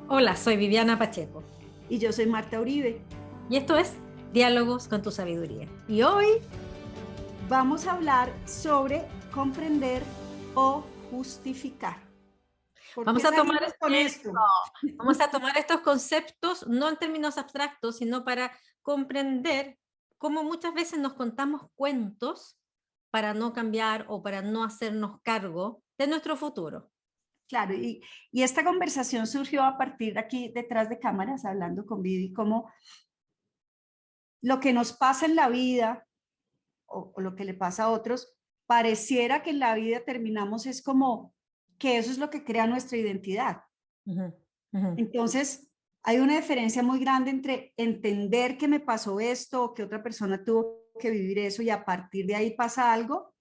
Hola, soy Viviana Pacheco Y yo soy Marta Uribe. y esto es Diálogos con tu sabiduría. Y hoy Vamos a hablar sobre comprender o justificar. ¿Por qué vamos a tomar, salimos con esto? vamos a tomar estos conceptos no en términos abstractos, sino para comprender cómo muchas veces nos contamos cuentos para no cambiar o para no hacernos cargo de nuestro futuro. Claro, y esta conversación surgió a partir de aquí detrás de cámaras, hablando con Vivi, como lo que nos pasa en la vida o lo que le pasa a otros, pareciera que en la vida terminamos es como que eso es lo que crea nuestra identidad. Ujú, ujú. Entonces, hay una diferencia muy grande entre entender que me pasó esto o que otra persona tuvo que vivir eso y a partir de ahí pasa algo,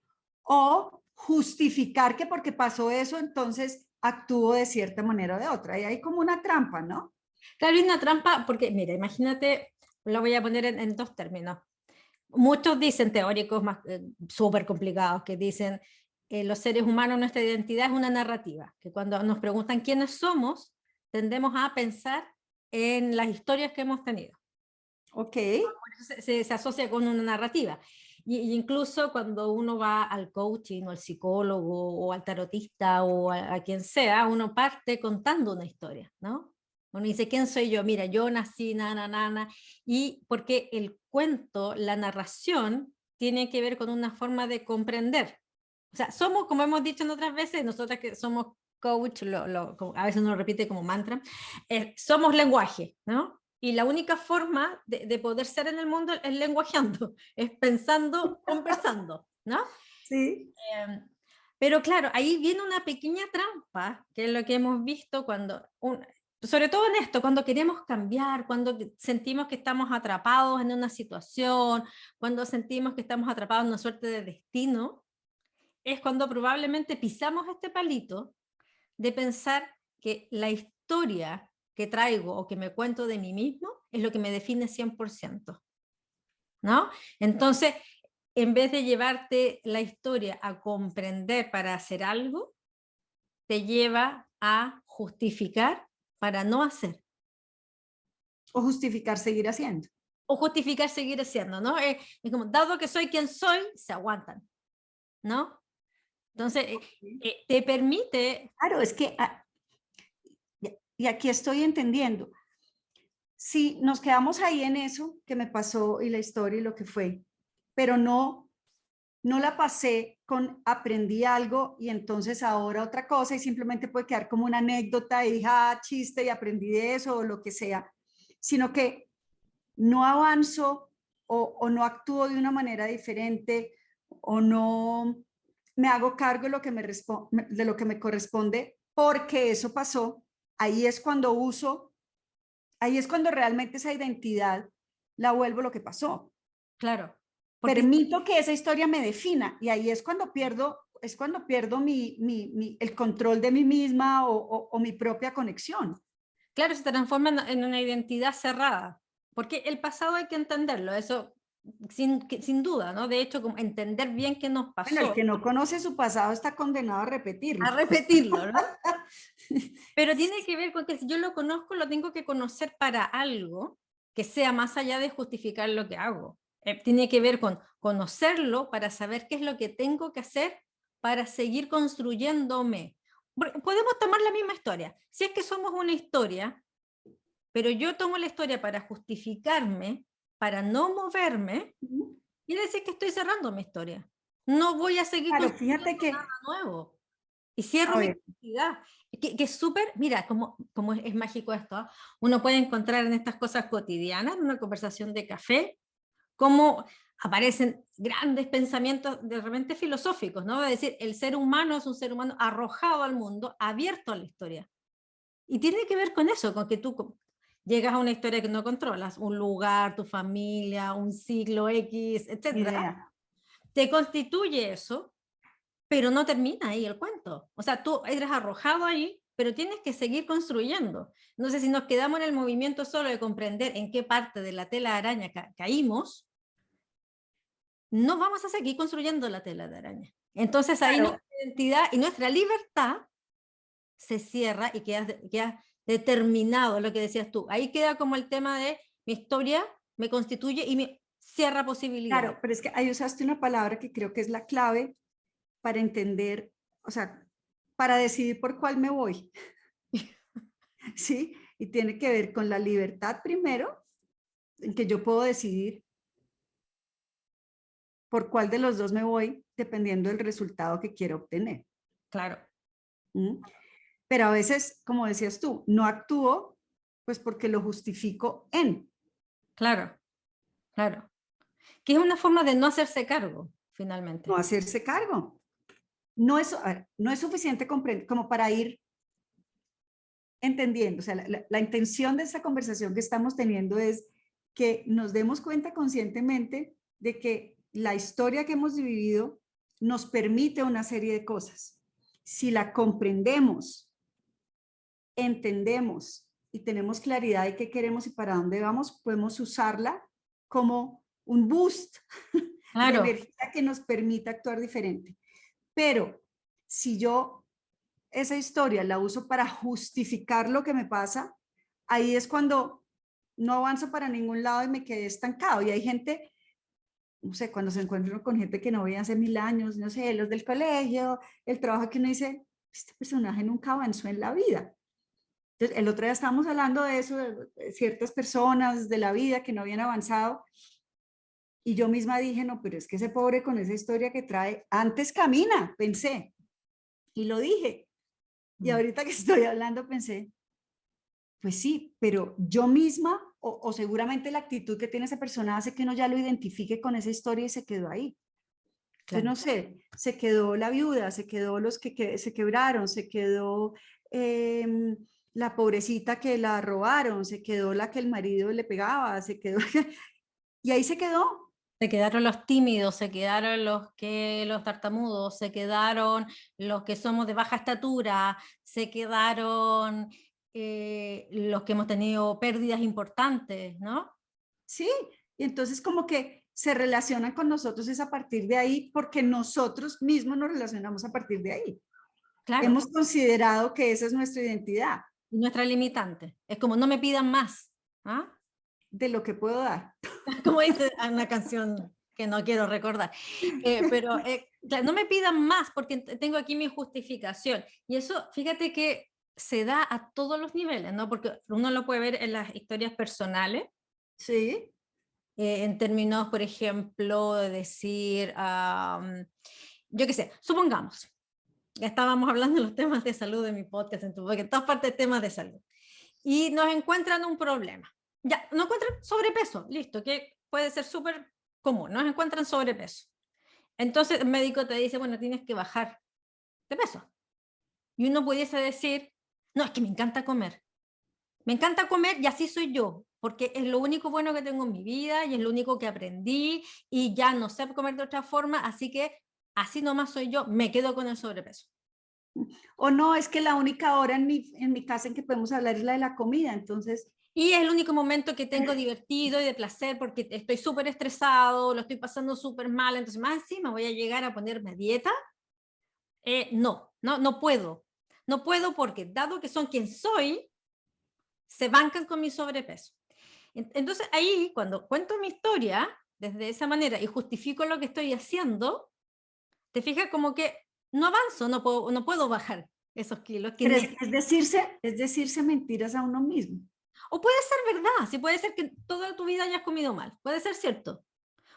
o justificar que porque pasó eso, entonces actúo de cierta manera o de otra. Y hay como una trampa, ¿no? Claro, hay una trampa porque, mira, imagínate, lo voy a poner en dos términos. Muchos dicen, teóricos más súper complicados, que dicen los seres humanos, nuestra identidad es una narrativa, que cuando nos preguntan quiénes somos, tendemos a pensar en las historias que hemos tenido. Ok, Por eso se asocia con una narrativa. Y incluso cuando uno va al coaching o al psicólogo o al tarotista o a quien sea, uno parte contando una historia, ¿no? Uno dice, ¿quién soy yo? Mira, yo nací, nana, nana, y porque el cuento, la narración, tiene que ver con una forma de comprender. O sea, somos, como hemos dicho en otras veces, nosotras que somos coach, a veces uno lo repite como mantra, somos lenguaje, ¿no? Y la única forma de poder ser en el mundo es lenguajeando, es pensando, conversando, ¿no? sí. Pero claro, ahí viene una pequeña trampa, que es lo que hemos visto sobre todo en esto, cuando queremos cambiar, cuando sentimos que estamos atrapados en una situación, cuando sentimos que estamos atrapados en una suerte de destino, es cuando probablemente pisamos este palito de pensar que la historia que traigo o que me cuento de mí mismo es lo que me define 100%, ¿no? Entonces, en vez de llevarte la historia a comprender para hacer algo, te lleva a justificar para no hacer. O justificar seguir haciendo. O justificar seguir haciendo, ¿no? Es como, dado que soy quien soy, se aguantan, ¿no? Entonces, te permite. Claro, es que, y aquí estoy entendiendo, si nos quedamos ahí en eso que me pasó y la historia y lo que fue, pero no la pasé con aprendí algo y entonces ahora otra cosa y simplemente puede quedar como una anécdota y dije, chiste y aprendí de eso o lo que sea, sino que no avanzo o no actúo de una manera diferente o no me hago cargo de lo que de lo que me corresponde porque eso pasó, ahí es cuando ahí es cuando realmente esa identidad la vuelvo lo que pasó. Claro, porque Permito que esa historia me defina y ahí es cuando pierdo el control de mí misma o mi propia conexión. claro, se transforma en una identidad cerrada, porque el pasado hay que entenderlo, eso sin duda, ¿no? De hecho, como entender bien qué nos Bueno, el pasó, que no conoce su pasado está condenado a repetirlo. a repetirlo, ¿no? Pero tiene que ver con que si yo lo conozco, lo tengo que conocer para algo que sea más allá de justificar lo que hago. Tiene que ver con conocerlo para saber qué es lo que tengo que hacer para seguir construyéndome. Podemos tomar la misma historia. Si es que somos una historia, pero yo tomo la historia para justificarme, para no moverme, quiere decir que estoy cerrando mi historia. No voy a seguir Claro, construyendo fíjate nada que, nuevo. Y cierro a mi ver, identidad. Que es súper, mira, como es mágico esto, ¿eh? Uno puede encontrar en estas cosas cotidianas, en una conversación de café, cómo aparecen grandes pensamientos de repente filosóficos, ¿no? Es decir, el ser humano es un ser humano arrojado al mundo, abierto a la historia. Y tiene que ver con eso, con que tú llegas a una historia que no controlas, un lugar, tu familia, un siglo X, ni etcétera. idea. Te constituye eso, pero no termina ahí el cuento. O sea, tú eres arrojado ahí, pero tienes que seguir construyendo. No sé si nos quedamos en el movimiento solo de comprender en qué parte de la tela de araña caímos, no vamos a seguir construyendo la tela de araña. Entonces ahí Claro, nuestra identidad y nuestra libertad se cierra y queda determinado, lo que decías tú. Ahí queda como el tema de mi historia me constituye y me cierra posibilidades. Claro, pero es que ahí usaste una palabra que creo que es la clave para entender, o sea, para decidir por cuál me voy, ¿sí? Y tiene que ver con la libertad primero, en que yo puedo decidir por cuál de los dos me voy, dependiendo del resultado que quiero obtener. Claro. ¿Mm? Pero a veces, como decías tú, no actúo pues porque lo justifico en. Claro, claro. Que es una forma de no hacerse cargo, finalmente. No hacerse cargo. No es, a ver, no es suficiente como para ir entendiendo. O sea, la intención de esta conversación que estamos teniendo es que nos demos cuenta conscientemente de que la historia que hemos vivido nos permite una serie de cosas. Si la comprendemos, entendemos y tenemos claridad de qué queremos y para dónde vamos, podemos usarla como un boost de Claro, energía que nos permita actuar diferente. Pero si yo esa historia la uso para justificar lo que me pasa, ahí es cuando no avanzo para ningún lado y me quedé estancado. Y hay gente, no sé, cuando se encuentra con gente que no veía hace 1000 años, no sé, los del colegio, el trabajo que uno dice, este personaje nunca avanzó en la vida. Entonces, el otro día estábamos hablando de eso, de ciertas personas de la vida que no habían avanzado, y yo misma dije, no, pero es que ese pobre con esa historia que trae, antes camina, pensé, y lo dije. Y ahorita que estoy hablando pensé, pues sí, pero yo misma o seguramente la actitud que tiene esa persona hace que uno ya lo identifique con esa historia y se quedó ahí. Entonces, claro. no sé, se quedó la viuda, se quedó los que se quebraron, se quedó la pobrecita que la robaron, se quedó la que el marido le pegaba, se quedó, y ahí se quedó. Se quedaron los tímidos, se quedaron los tartamudos, se quedaron los que somos de baja estatura, se quedaron los que hemos tenido pérdidas importantes, ¿no? Sí, y entonces como que se relacionan con nosotros es a partir de ahí porque nosotros mismos nos relacionamos a partir de ahí. Claro, Hemos considerado que esa es nuestra identidad, nuestra limitante. Es como no me pidan más, ¿ah? de lo que puedo dar. Como dice una canción que no quiero recordar. Pero claro, no me pidan más porque tengo aquí mi justificación. Y eso, fíjate que se da a todos los niveles, ¿no? Porque uno lo puede ver en las historias personales, Sí, en términos, por ejemplo, de decir, yo qué sé, supongamos, ya estábamos hablando de los temas de salud en mi podcast, porque en todas partes temas de salud, y nos encuentran un problema. Ya, nos encuentran sobrepeso, listo, que puede ser súper común, nos encuentran sobrepeso. Entonces el médico te dice, bueno, tienes que bajar de peso. Y uno pudiese decir, no, es que me encanta comer y así soy yo, porque es lo único bueno que tengo en mi vida y es lo único que aprendí y ya no sé comer de otra forma, así que así nomás soy yo, me quedo con el sobrepeso. o no, es que la única hora en mi casa en que podemos hablar es la de la comida, entonces, Y es el único momento que tengo divertido y de placer porque estoy súper estresado, lo estoy pasando súper mal, entonces más encima voy a llegar a ponerme a dieta. No puedo. No puedo porque dado que son quien soy, se bancan con mi sobrepeso. Entonces ahí, cuando cuento mi historia desde esa manera y justifico lo que estoy haciendo, te fijas como que no avanzo, no puedo bajar esos kilos. pero es decirse mentiras a uno mismo. O puede ser verdad, sí puede ser que toda tu vida hayas comido mal, puede ser cierto.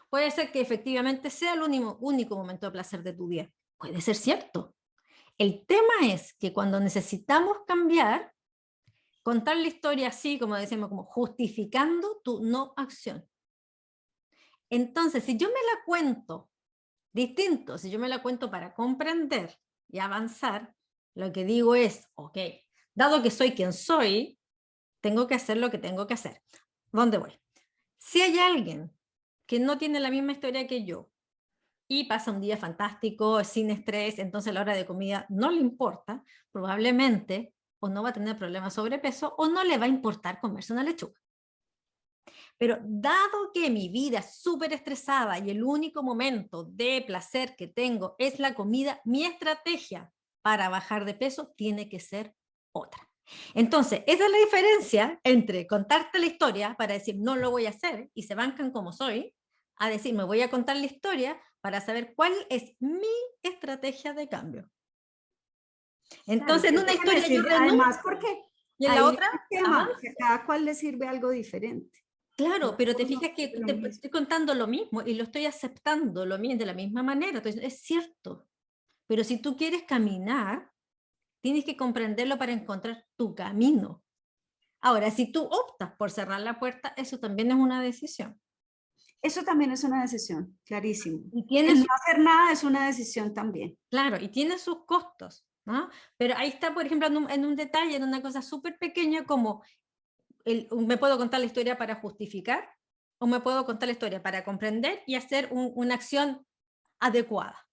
Puede ser que efectivamente sea el único momento de placer de tu día. Puede ser cierto. El tema es que cuando necesitamos cambiar, contar la historia así, como decimos, como justificando tu no acción. Entonces, si yo me la cuento distinto, si yo me la cuento para comprender y avanzar, lo que digo es, ok, dado que soy quien soy, tengo que hacer lo que tengo que hacer. ¿Dónde voy? Si hay alguien que no tiene la misma historia que yo y pasa un día fantástico, sin estrés, entonces a la hora de comida no le importa, probablemente o no va a tener problemas de sobrepeso o no le va a importar comerse una lechuga. Pero dado que mi vida es súper estresada y el único momento de placer que tengo es la comida, mi estrategia para bajar de peso tiene que ser otra. Entonces, esa es la diferencia entre contarte la historia para decir no lo voy a hacer y se bancan como soy, a decir me voy a contar la historia para saber cuál es mi estrategia de cambio. Claro, Entonces, que en es una lo que le historia yo sirve, renuncio además porque y en la ahí otra el tema, avanzo. que a cada cual le sirve algo diferente. Claro, No pero te todos nos fijas que sirve lo te mismo. estoy contando lo mismo y lo estoy aceptando lo mismo de la misma manera. Entonces, es cierto. Pero si tú quieres caminar, tienes que comprenderlo para encontrar tu camino. Ahora, si tú optas por cerrar la puerta, eso también es una decisión. Eso también es una decisión, clarísimo. Y tiene El no su, hacer nada es una decisión también. claro, y tiene sus costos, ¿no? Pero ahí está, por ejemplo, en un detalle, en una cosa súper pequeña como me puedo contar la historia para justificar o me puedo contar la historia para comprender y hacer una acción adecuada.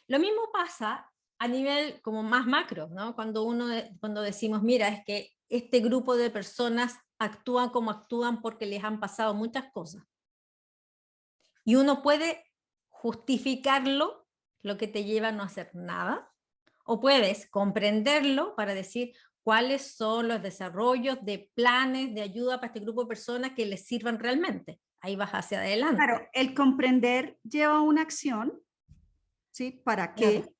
Lo mismo pasa a nivel como más macro, ¿no? Cuando decimos, mira, es que este grupo de personas actúan como actúan porque les han pasado muchas cosas. Y uno puede justificarlo, lo que te lleva a no hacer nada, o puedes comprenderlo para decir cuáles son los desarrollos de planes de ayuda para este grupo de personas que les sirvan realmente. Ahí vas hacia Claro, adelante. el comprender lleva una acción, ¿sí? ¿Para Claro. qué?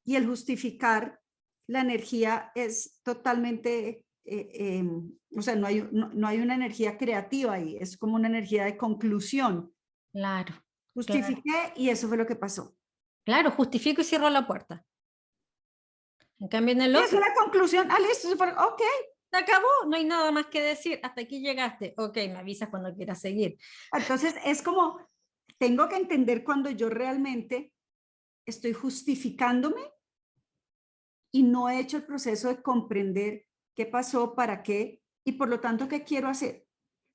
Y el justificar la energía es totalmente, o sea, no hay una energía creativa ahí, es como una energía de conclusión. Claro, claro. Justifiqué y eso fue lo que pasó. Claro, justifico y cierro la puerta. En cambio, en el Y es otro, una conclusión, ah, listo, ok. se acabó, no hay nada más que decir. Hasta aquí llegaste. Ok, me avisas cuando quieras seguir. Entonces es como, tengo que entender cuando yo realmente estoy justificándome y no he hecho el proceso de comprender qué pasó, para qué y por lo tanto qué quiero hacer.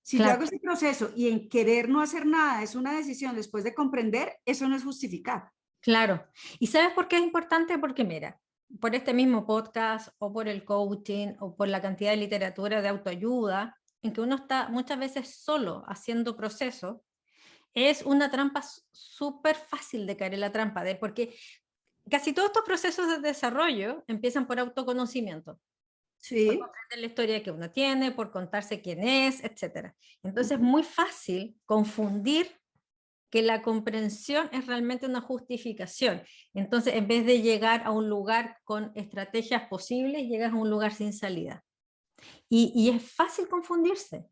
Si yo Claro, hago ese proceso y en querer no hacer nada es una decisión después de comprender, eso no es justificar. claro. ¿Y sabes por qué es importante? Porque mira, por este mismo podcast o por el coaching o por la cantidad de literatura de autoayuda, en que uno está muchas veces solo haciendo procesos, es una trampa súper fácil de caer en la trampa, porque casi todos estos procesos de desarrollo empiezan por autoconocimiento, por Sí. comprender la historia que uno tiene, por contarse quién es, etc. Entonces es Ujú. muy fácil confundir que la comprensión es realmente una justificación. Entonces, en vez de llegar a un lugar con estrategias posibles, llegas a un lugar sin salida. Y es fácil confundirse,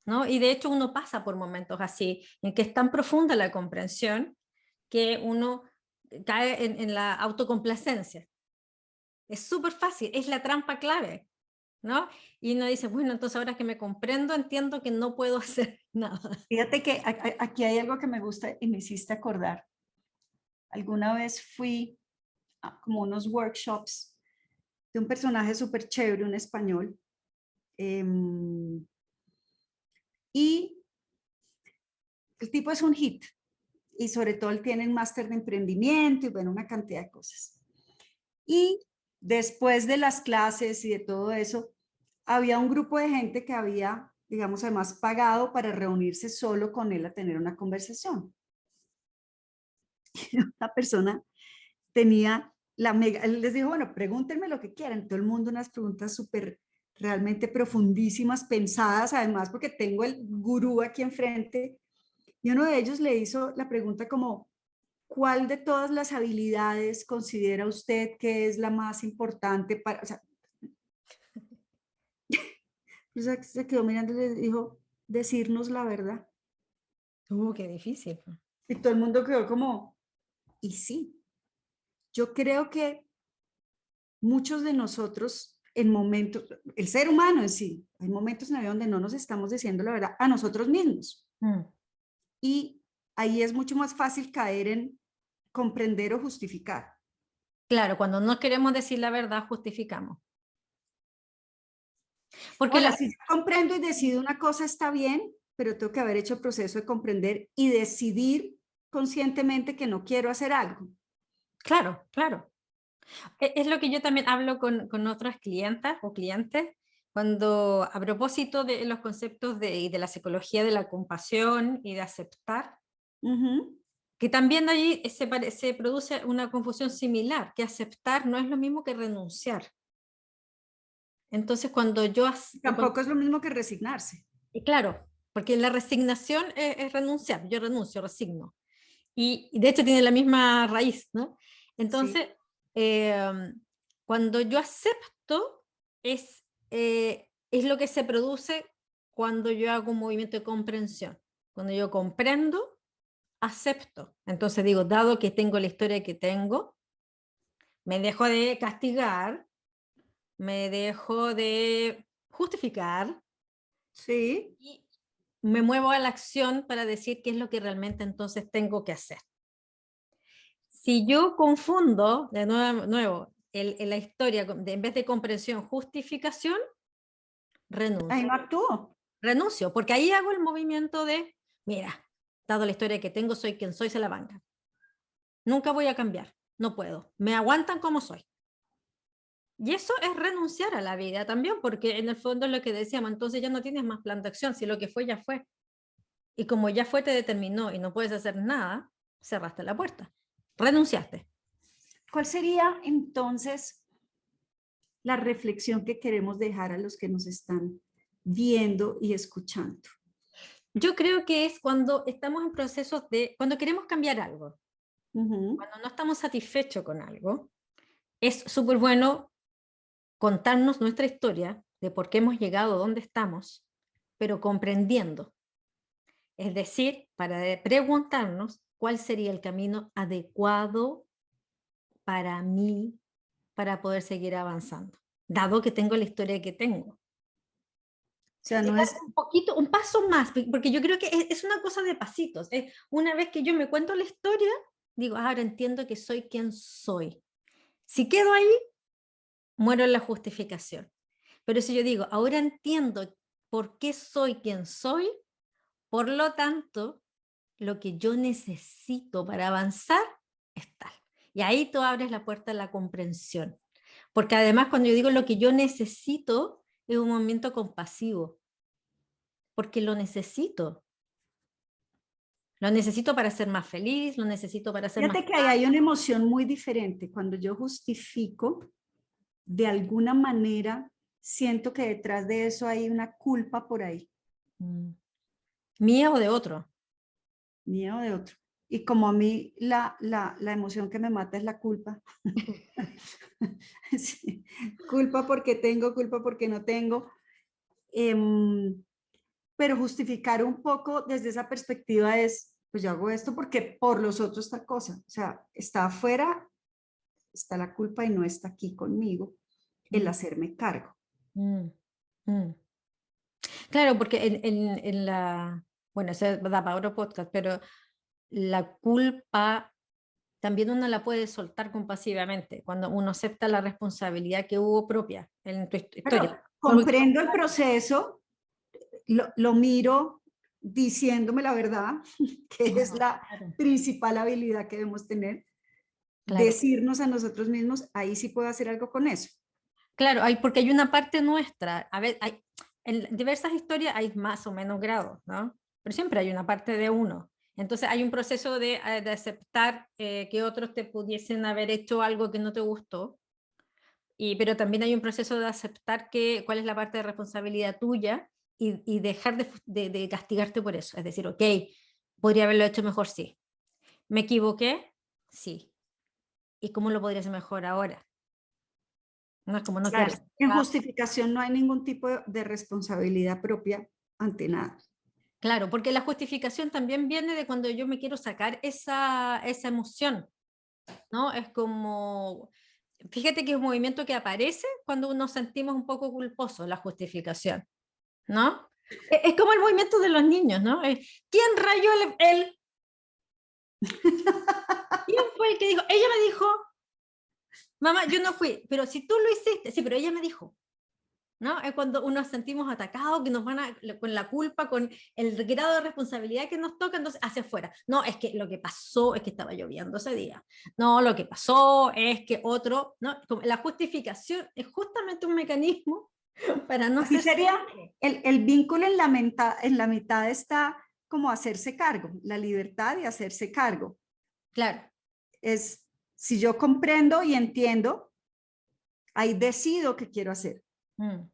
¿no? Y de hecho uno pasa por momentos así, en que es tan profunda la comprensión que uno cae en la autocomplacencia. Es súper fácil, es la trampa clave, ¿no? Y uno dice, bueno, entonces ahora que me comprendo, entiendo que no puedo hacer nada. Fíjate que aquí hay algo que me gusta y me hiciste acordar. Alguna vez fui a como unos workshops de un personaje súper chévere, un español, y el tipo es un hit y sobre todo él tiene un máster de emprendimiento y bueno, una cantidad de cosas. Y después de las clases y de todo eso, había un grupo de gente que había, digamos, además pagado para reunirse solo con él a tener una conversación. La persona tenía la mega, él les dijo, bueno, pregúntenme lo que quieran. Todo el mundo unas preguntas súper realmente profundísimas, pensadas, además, porque tengo el gurú aquí enfrente. Y uno de ellos le hizo la pregunta como, ¿cuál de todas las habilidades considera usted que es la más importante para, o sea, se quedó mirando y le dijo, decirnos la verdad. Qué difícil. Y todo el mundo quedó como, y sí, yo creo que muchos de nosotros en momentos, el ser humano en sí, hay momentos en la vida donde no nos estamos diciendo la verdad a nosotros mismos. Mm. Y ahí es mucho más fácil caer en comprender o justificar. Claro, cuando no queremos decir la verdad, justificamos. Porque Ahora, si yo comprendo y decido una cosa está bien, pero tengo que haber hecho el proceso de comprender y decidir conscientemente que no quiero hacer algo. claro, claro. Es lo que yo también hablo con otras clientas o clientes, cuando a propósito de los conceptos y de la psicología de la compasión y de aceptar, Ujú. que también allí se produce una confusión similar, que aceptar no es lo mismo que renunciar. Entonces, cuando yo... Tampoco es lo mismo que resignarse. Claro, porque la resignación es renunciar, yo renuncio, resigno. Y de hecho tiene la misma raíz, ¿no? Sí. Entonces, cuando yo acepto, es lo que se produce cuando yo hago un movimiento de comprensión. Cuando yo comprendo, acepto. Entonces digo, dado que tengo la historia que tengo, me dejo de castigar, me dejo de justificar Sí. y me muevo a la acción para decir qué es lo que realmente entonces tengo que hacer. Si yo confundo, de nuevo la historia, en vez de comprensión, justificación, Ahí renuncio. no actúo. Renuncio, porque ahí hago el movimiento de, mira, dado la historia que tengo, soy quien soy, se la banca. Nunca voy a cambiar, no puedo. Me aguantan como soy. Y eso es renunciar a la vida también, porque en el fondo es lo que decíamos, entonces ya no tienes más plan de acción, si lo que fue ya fue. Y como ya fue, te determinó y no puedes hacer nada, cerraste la puerta. Renunciaste. ¿Cuál sería entonces la reflexión que queremos dejar a los que nos están viendo y escuchando? Yo creo que es cuando estamos en procesos cuando queremos cambiar algo, Ujú. cuando no estamos satisfechos con algo, es súper bueno contarnos nuestra historia de por qué hemos llegado a donde estamos, pero comprendiendo. Es decir, para preguntarnos cuál sería el camino adecuado para mí para poder seguir avanzando, dado que tengo la historia que tengo. O sea, Es no dar es, un poquito, un paso más, porque yo creo que es una cosa de pasitos. Una vez que yo me cuento la historia, digo, ahora entiendo que soy quien soy. Si quedo ahí, muero en la justificación. Pero si yo digo, ahora entiendo por qué soy quien soy, por lo tanto, lo que yo necesito para avanzar es tal. Y ahí tú abres la puerta a la comprensión. Porque además, cuando yo digo lo que yo necesito, es un movimiento compasivo, porque lo necesito. Lo necesito para ser más feliz, lo necesito para ser más... fíjate que ahí hay una emoción muy diferente. Cuando yo justifico, de alguna manera, siento que detrás de eso hay una culpa por ahí, Mm. ¿Mía o de otro? mía o de otro. Y como a mí la emoción que me mata es la culpa. Sí. Culpa porque tengo, culpa porque no tengo. Em, pero justificar un poco desde esa perspectiva es, pues yo hago esto porque por los otros tal cosa. O sea, está afuera, está la culpa y no está aquí conmigo el Mm, hacerme cargo. mm, mm. Claro, porque bueno, eso da para otro podcast, pero la culpa también uno la puede soltar compasivamente cuando uno acepta la responsabilidad que hubo propia en tu historia. Pero Por último, comprendo el proceso, lo miro diciéndome la verdad, que es la claro, principal habilidad que debemos tener, claro, decirnos a nosotros mismos, ahí sí puedo hacer algo con eso. claro, porque hay una parte nuestra, a ver, en diversas historias hay más o menos grados, ¿no? Pero siempre hay una parte de uno. Entonces hay un proceso de aceptar que otros te pudiesen haber hecho algo que no te gustó, pero también hay un proceso de aceptar cuál es la parte de responsabilidad tuya y dejar de castigarte por eso. Es decir, ok, podría haberlo hecho mejor, sí. ¿Me equivoqué? Sí. ¿Y cómo lo podría hacer mejor ahora? No es como no Claro, quedarse. en justificación no hay ningún tipo de responsabilidad propia ante nada. Claro, porque la justificación también viene de cuando yo me quiero sacar esa emoción, ¿no? Es como, fíjate que es un movimiento que aparece cuando nos sentimos un poco culposos, la justificación, ¿no? Es como el movimiento de los niños, ¿no? ¿Quién rayó el? ¿Quién fue el que dijo? Ella me dijo, mamá, yo no fui, pero si tú lo hiciste, sí, pero ella me dijo. ¿No? Es cuando nos sentimos atacados, que nos van con la culpa, con el grado de responsabilidad que nos toca, entonces hacia afuera. No, es que lo que pasó es que estaba lloviendo ese día. No, lo que pasó es que otro, ¿no? La justificación es justamente un mecanismo para no Así ser... sería, el vínculo en la mitad está como hacerse cargo, la libertad de hacerse cargo. Claro, Es, si yo comprendo y entiendo, ahí decido qué quiero hacer. Mm.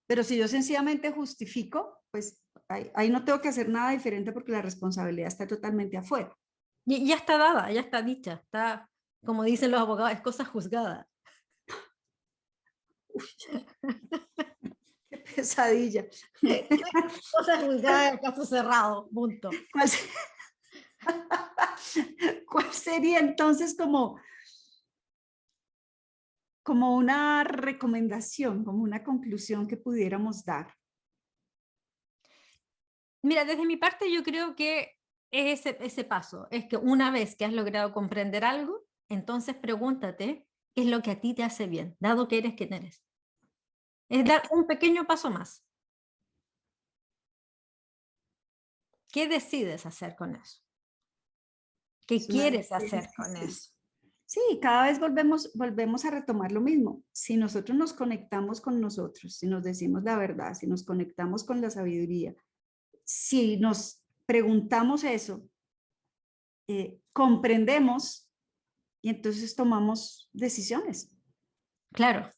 Pero si yo sencillamente justifico, pues ahí no tengo que hacer nada diferente porque la responsabilidad está totalmente afuera. Y ya está dada, ya está dicha, está, como dicen los abogados, es cosa juzgada. Qué pesadilla. Cosa juzgada, caso cerrado, punto. ¿Cuál, cuál sería entonces como una recomendación, como una conclusión que pudiéramos dar? Mira, desde mi parte yo creo que es ese paso, es que una vez que has logrado comprender algo, entonces pregúntate qué es lo que a ti te hace bien, dado que eres quien eres. Es dar un pequeño paso más. ¿Qué decides hacer con eso? ¿Qué Es una quieres hacer con decisión. eso? Sí, cada vez volvemos a retomar lo mismo. Si nosotros nos conectamos con nosotros, si nos decimos la verdad, si nos conectamos con la sabiduría, si nos preguntamos eso, comprendemos y entonces tomamos decisiones. Claro,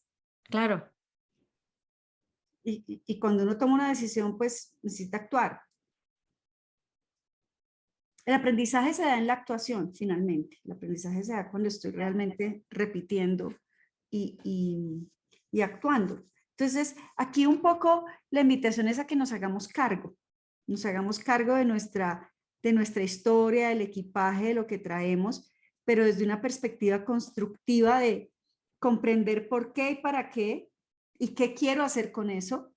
claro. Y cuando uno toma una decisión, pues necesita actuar. El aprendizaje se da en la actuación, finalmente. El aprendizaje se da cuando estoy realmente repitiendo y actuando. Entonces, aquí un poco la invitación es a que nos hagamos cargo de nuestra historia, del equipaje, de lo que traemos, pero desde una perspectiva constructiva de comprender por qué y para qué y qué quiero hacer con eso,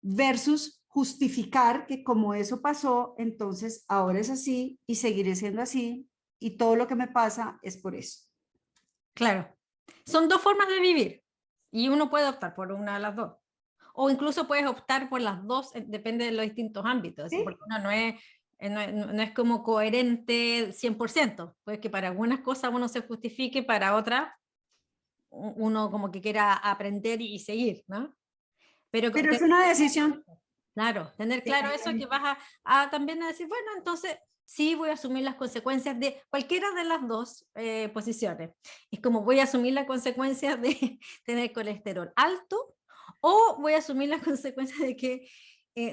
versus justificar que como eso pasó, entonces ahora es así y seguiré siendo así y todo lo que me pasa es por eso. Claro. Son dos formas de vivir y uno puede optar por una de las dos. O incluso puedes optar por las dos, depende de los distintos ámbitos, ¿Sí? porque uno no es como coherente 100%, pues que para algunas cosas uno se justifique, para otras uno como que quiera aprender y seguir, ¿no? Pero es una decisión. Claro, tener claro eso que vas a también a decir, bueno, entonces sí voy a asumir las consecuencias de cualquiera de las dos posiciones. Es como voy a asumir las consecuencias de tener colesterol alto o voy a asumir las consecuencias de que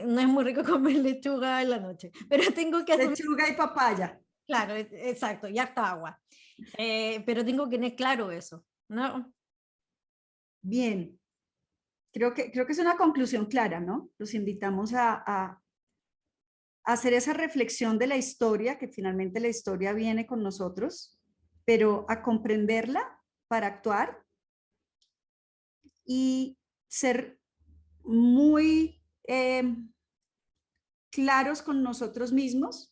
no es muy rico comer lechuga en la noche, pero tengo que asumir, Lechuga y papaya. claro, exacto, y harta agua, pero tengo que tener claro eso, ¿no? Bien. Creo que es una conclusión clara, ¿no? Los invitamos a hacer esa reflexión de la historia, que finalmente la historia viene con nosotros, pero a comprenderla para actuar y ser muy claros con nosotros mismos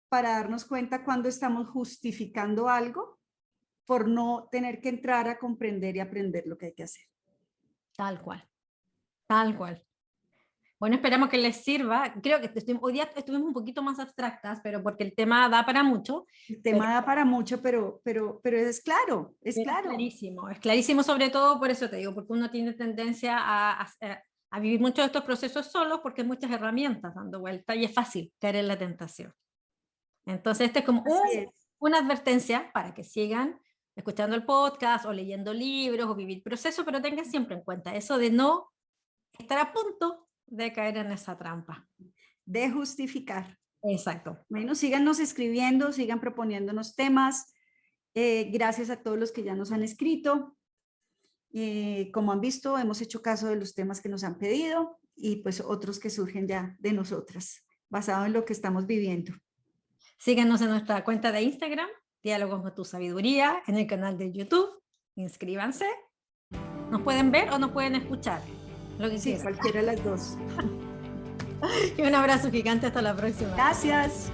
para darnos cuenta cuando estamos justificando algo por no tener que entrar a comprender y aprender lo que hay que hacer. Tal cual, tal cual. Bueno, esperamos que les sirva. Creo que hoy día estuvimos un poquito más abstractas, pero porque el tema da para mucho. El tema da para mucho, pero es claro, es claro. Es clarísimo sobre todo, por eso te digo, porque uno tiene tendencia a vivir muchos de estos procesos solos porque hay muchas herramientas dando vuelta y es fácil caer en la tentación. Entonces, este es como una advertencia para que sigan escuchando el podcast o leyendo libros o vivir procesos, pero tengan siempre en cuenta eso de no estar a punto de caer en esa trampa. De justificar. Exacto. Bueno, síganos escribiendo, sigan proponiéndonos temas. Gracias a todos los que ya nos han escrito. Como han visto, hemos hecho caso de los temas que nos han pedido y pues otros que surgen ya de nosotras, basado en lo que estamos viviendo. Síganos en nuestra cuenta de Instagram, Diálogos con tu Sabiduría, en el canal de YouTube. Inscríbanse. Nos pueden ver o nos pueden escuchar. Lo que sí, cualquiera de las dos. Y un abrazo gigante, hasta la próxima. Gracias.